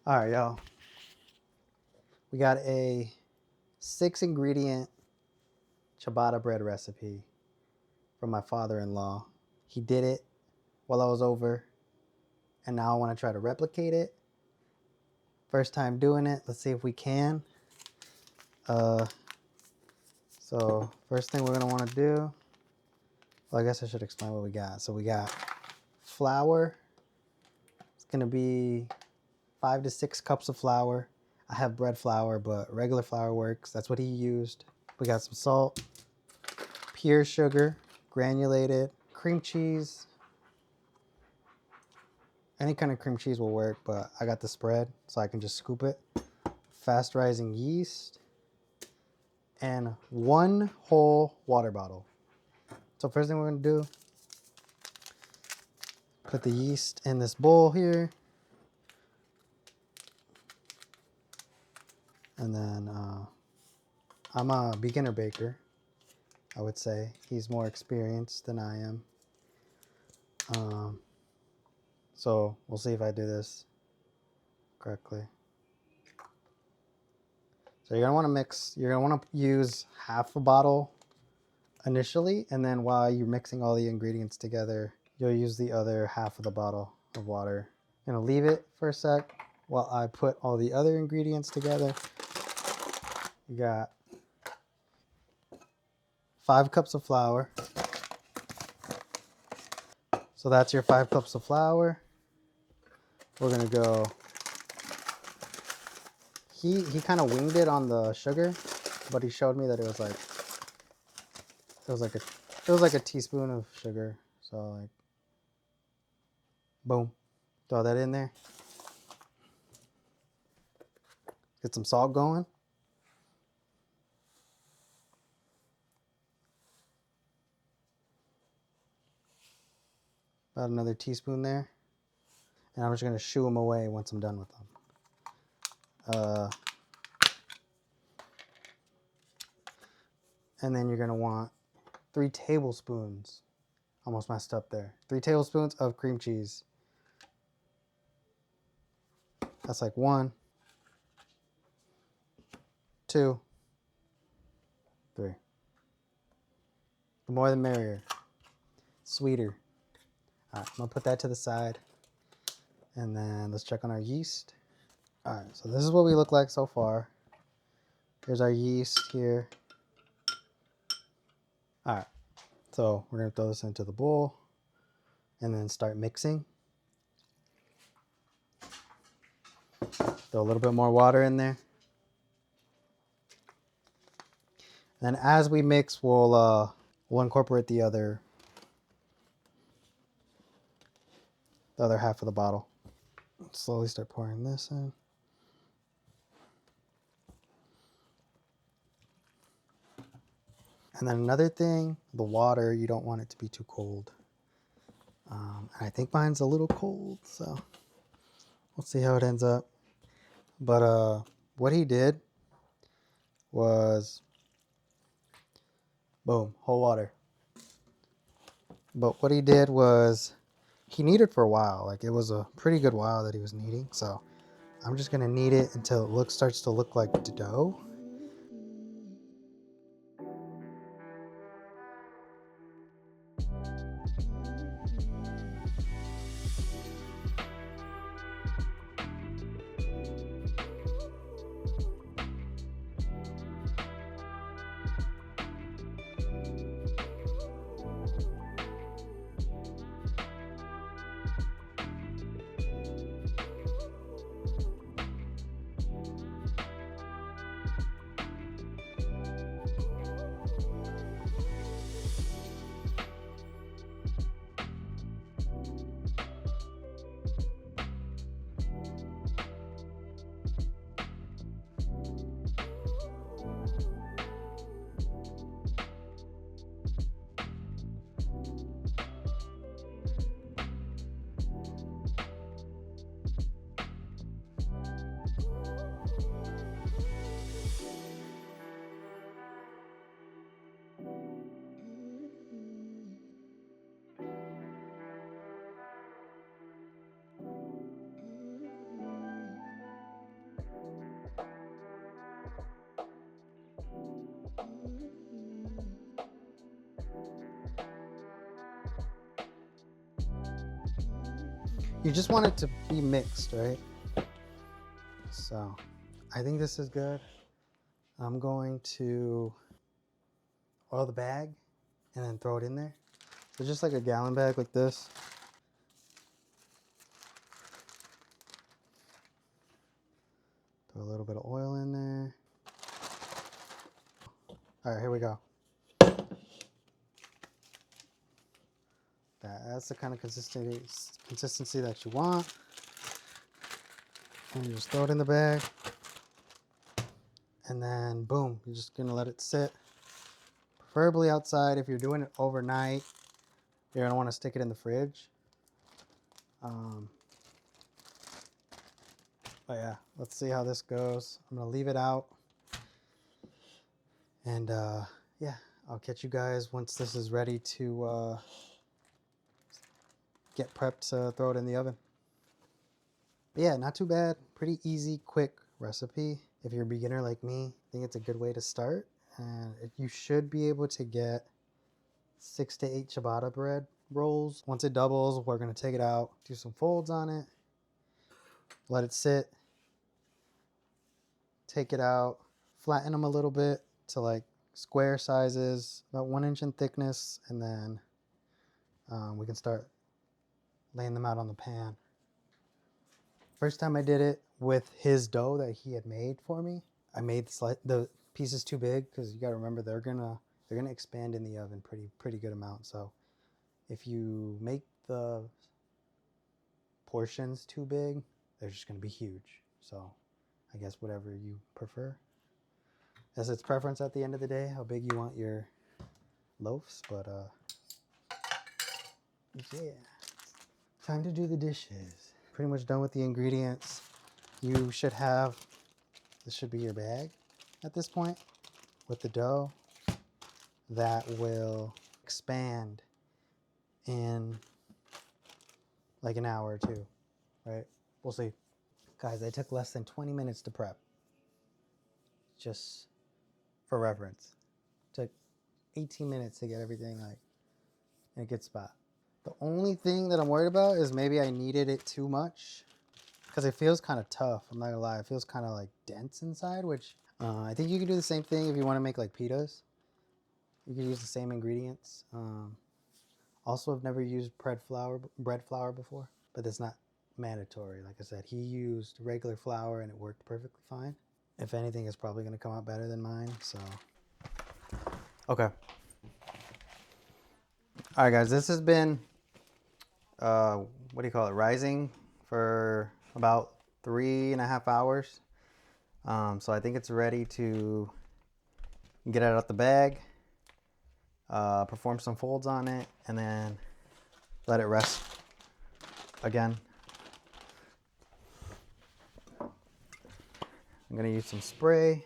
All right, y'all. We got a 6-ingredient ciabatta bread recipe from my father-in-law. He did it while I was over, and now I want to try to replicate it. First time doing it. Let's see if we can. So first thing we're gonna want to do. Well, I guess I should explain what we got. So we got flour. It's gonna be 5 to 6 cups of flour. I have bread flour, but regular flour works. That's what he used. We got some salt, pure sugar, granulated, cream cheese. Any kind of cream cheese will work, but I got the spread, so I can just scoop it. Fast rising yeast, and 1 whole water bottle. So first thing we're gonna do, put the yeast in this bowl here. And then I'm a beginner baker, I would say. He's more experienced than I am. So we'll see if I do this correctly. So you're gonna wanna mix, you're gonna wanna use half a bottle initially, and then while you're mixing all the ingredients together, you'll use the other half of the bottle of water. I'm gonna leave it for a sec while I put all the other ingredients together. You got 5 cups of flour. So that's your 5 cups of flour. We're gonna go, he kind of winged it on the sugar, but he showed me that it was like a teaspoon of sugar. So like, boom, throw that in there. Get some salt going. About another teaspoon there. And I'm just gonna shoo them away once I'm done with them. And then you're gonna want 3 tablespoons, almost messed up there, 3 tablespoons of cream cheese. That's like 1, 2, 3. The more the merrier. Sweeter. All right, I'm gonna put that to the side. And then let's check on our yeast. All right, so this is what we look like so far. Here's our yeast here. All right, so we're gonna throw this into the bowl and then start mixing. Throw a little bit more water in there. And as we mix, we'll incorporate the other half of the bottle. Slowly start pouring this in. And then another thing, the water, you don't want it to be too cold. And I think mine's a little cold, so we'll see how it ends up. But what he did was, boom, whole water. But what he did was, he kneaded for a while. Like, it was a pretty good while that he was kneading. So I'm just gonna knead it until it starts to look like dough. You just want it to be mixed, right? So I think this is good. I'm going to oil the bag and then throw it in there. So just like a gallon bag like this. Throw a little bit of oil in there. All right, here we go. That's the kind of consistency that you want. And you just throw it in the bag. And then boom, you're just gonna let it sit. Preferably outside. If you're doing it overnight, you're gonna wanna stick it in the fridge. But yeah, let's see how this goes. I'm gonna leave it out. And yeah, I'll catch you guys once this is ready to get prepped to throw it in the oven. But yeah, not too bad. Pretty easy, quick recipe. If you're a beginner like me, I think it's a good way to start. And you should be able to get 6 to 8 ciabatta bread rolls. Once it doubles, we're gonna take it out, do some folds on it, let it sit, take it out, flatten them a little bit to like square sizes, about 1 inch in thickness, and then we can start laying them out on the pan. First time I did it with his dough that he had made for me, I made the pieces too big because you got to remember they're gonna expand in the oven pretty good amount. So if you make the portions too big, they're just gonna be huge. So I guess whatever you prefer. As it's preference at the end of the day, how big you want your loaves, but yeah. Time to do the dishes. Pretty much done with the ingredients. You should have, this should be your bag at this point with the dough that will expand in like an hour or two, right? We'll see. Guys, I took less than 20 minutes to prep. Just for reference. Took 18 minutes to get everything like in a good spot. The only thing that I'm worried about is maybe I kneaded it too much because it feels kind of tough. I'm not gonna lie, it feels kind of like dense inside, which I think you can do the same thing if you want to make like pitas. You can use the same ingredients. Also, I've never used bread flour before, but that's not mandatory. Like I said, he used regular flour and it worked perfectly fine. If anything, it's probably gonna come out better than mine, so. Okay. All right, guys, this has been, what do you call it, rising for about 3.5 hours. So I think it's ready to get it out the bag, perform some folds on it, and then let it rest again. I'm gonna use some spray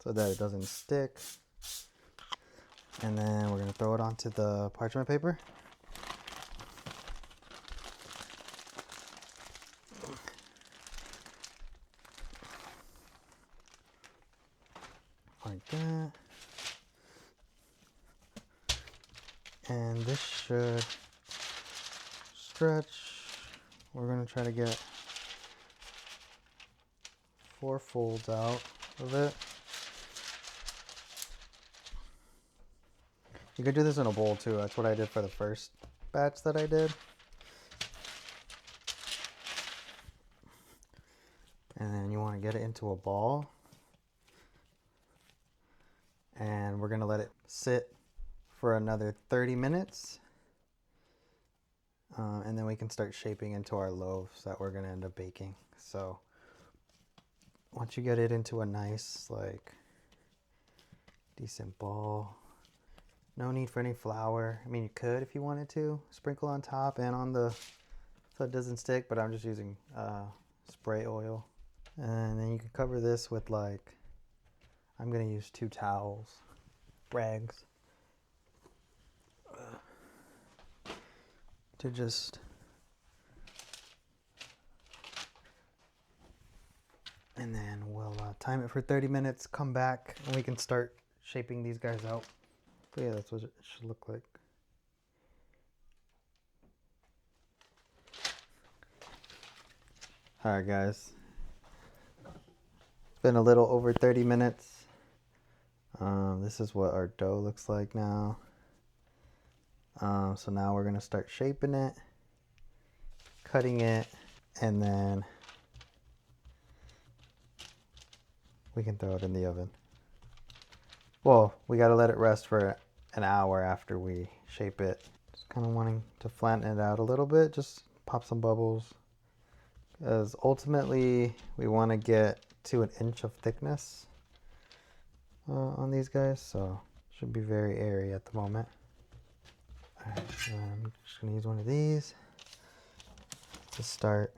so that it doesn't stick. And then we're gonna throw it onto the parchment paper. Like that. And this should stretch. We're gonna try to get 4 folds out of it. You could do this in a bowl too. That's what I did for the first batch that I did. And then you want to get it into a ball. And we're gonna let it sit for another 30 minutes. And then we can start shaping into our loaves that we're gonna end up baking. So once you get it into a nice, like, decent ball, no need for any flour. I mean, you could if you wanted to sprinkle on top and on the, so it doesn't stick, but I'm just using spray oil. And then you can cover this with, like, I'm gonna use 2 towels, rags, to just, and then we'll time it for 30 minutes, come back, and we can start shaping these guys out. But yeah, that's what it should look like. All right, guys. It's been a little over 30 minutes. This is what our dough looks like now. So now we're gonna start shaping it, cutting it, and then we can throw it in the oven. Well, we gotta let it rest for an hour after we shape it. Just kind of wanting to flatten it out a little bit, just pop some bubbles. Because ultimately we want to get to 1 inch of thickness on these guys, so should be very airy at the moment. All right, so I'm just gonna use one of these to start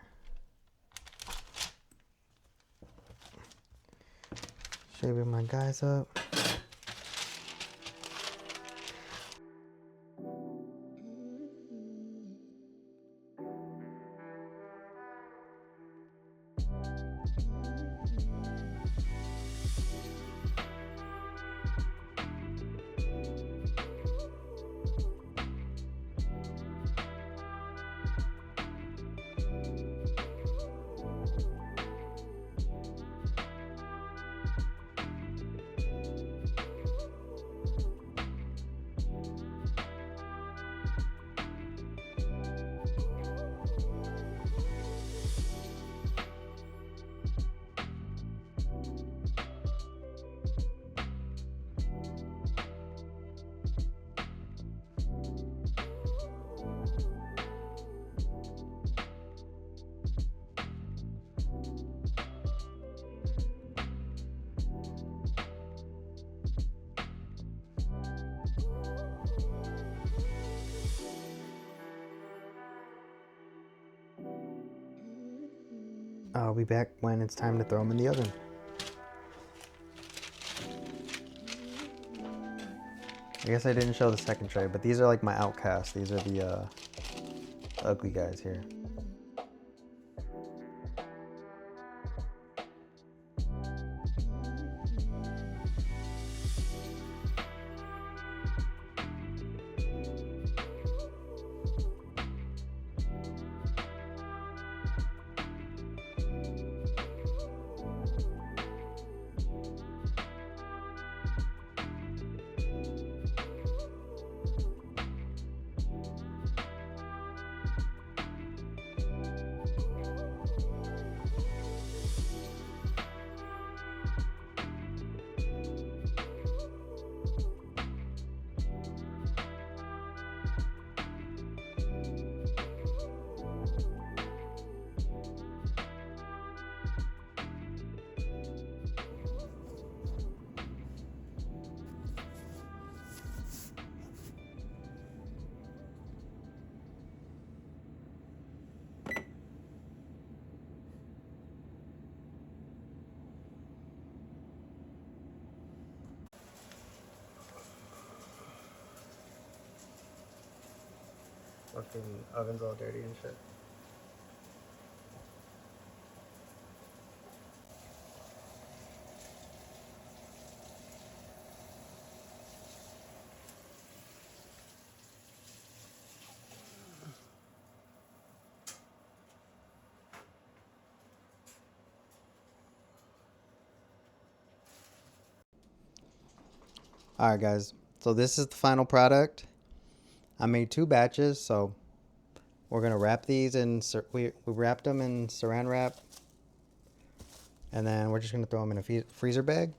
shaping my guys up. I'll be back when it's time to throw them in the oven. I guess I didn't show the second tray, but these are like my outcasts. These are the ugly guys here. Fucking oven's all dirty and shit. All right, guys. So this is the final product. I made 2 batches, so we're gonna wrap these in. We wrapped them in Saran wrap, and then we're just gonna throw them in a freezer bag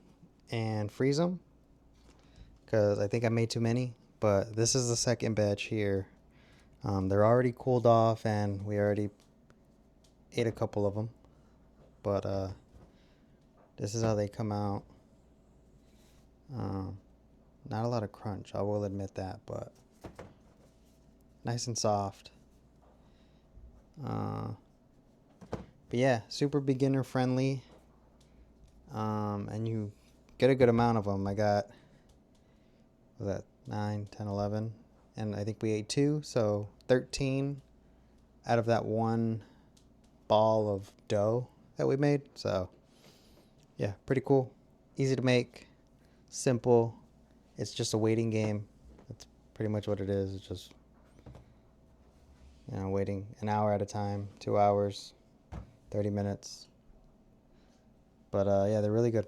and freeze them. Because I think I made too many. But this is the second batch here. They're already cooled off, and we already ate a couple of them. But this is how they come out. Not a lot of crunch, I will admit that, but nice and soft. But yeah, super beginner friendly. And you get a good amount of them. I got, what was that, 9, 10, 11, and I think we ate 2, so 13 out of that one ball of dough that we made. So yeah, pretty cool, easy to make, simple. It's just a waiting game. That's pretty much what it is. It's just, waiting an hour at a time, 2 hours, 30 minutes. But yeah, they're really good.